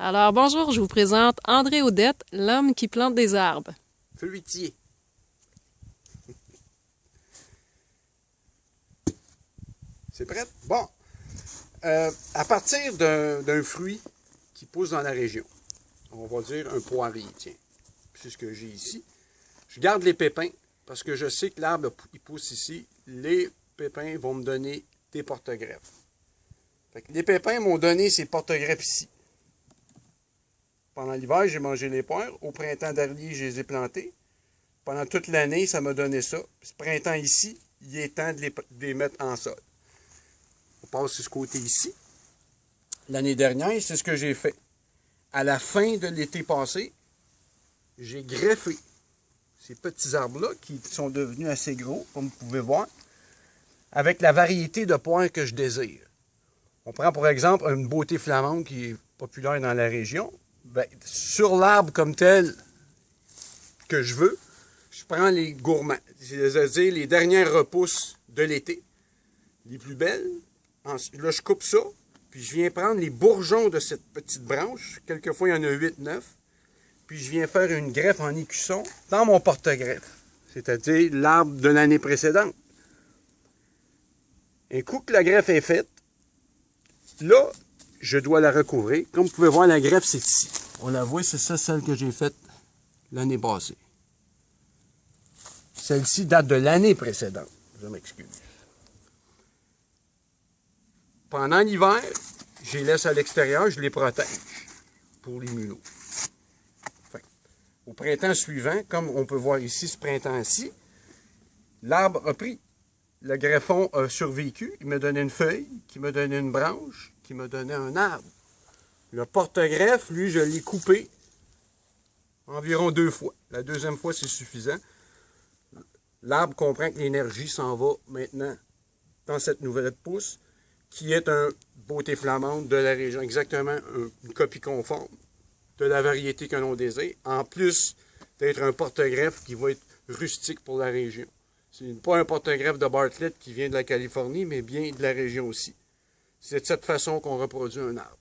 Alors bonjour, je vous présente André Audette, l'homme qui plante des arbres. Fruitier. C'est prêt? Bon. À partir d'un fruit qui pousse dans la région, on va dire un poirier, tiens, c'est ce que j'ai ici. Je garde les pépins parce que je sais que l'arbre il pousse ici. Les pépins vont me donner des porte-greffes. Les pépins m'ont donné ces porte-greffes ici. Pendant l'hiver, j'ai mangé les poires. Au printemps dernier, je les ai plantés. Pendant toute l'année, ça m'a donné ça. Puis ce printemps ici, il est temps de les mettre en sol. On passe sur ce côté ici. L'année dernière, c'est ce que j'ai fait. À la fin de l'été passé, j'ai greffé ces petits arbres-là qui sont devenus assez gros, comme vous pouvez voir, avec la variété de poires que je désire. On prend pour exemple une beauté flamande qui est populaire dans la région. Bien, sur l'arbre comme tel que je veux, je prends les gourmands, c'est-à-dire les dernières repousses de l'été, les plus belles. Ensuite, là, je coupe ça, puis je viens prendre les bourgeons de cette petite branche. Quelquefois, il y en a 8-9. Puis je viens faire une greffe en écusson dans mon porte-greffe, c'est-à-dire l'arbre de l'année précédente. Un coup que la greffe est faite, là, je dois la recouvrir. Comme vous pouvez voir, la greffe, c'est ici. On la voit, c'est ça, celle que j'ai faite l'année passée. Celle-ci date de l'année précédente. Je m'excuse. Pendant l'hiver, je les laisse à l'extérieur, je les protège pour les mulots. Enfin, au printemps suivant, comme on peut voir ici, ce printemps-ci, l'arbre a pris. Le greffon a survécu. Il m'a donné une feuille, qui m'a donné une branche, qui m'a donné un arbre. Le porte-greffe, lui, je l'ai coupé environ 2 fois. La deuxième fois, c'est suffisant. L'arbre comprend que l'énergie s'en va maintenant dans cette nouvelle pousse, qui est un beauté flamande de la région, exactement une copie conforme de la variété que l'on désire, en plus d'être un porte-greffe qui va être rustique pour la région. C'est pas un porte-greffe de Bartlett qui vient de la Californie, mais bien de la région aussi. C'est de cette façon qu'on reproduit un arbre.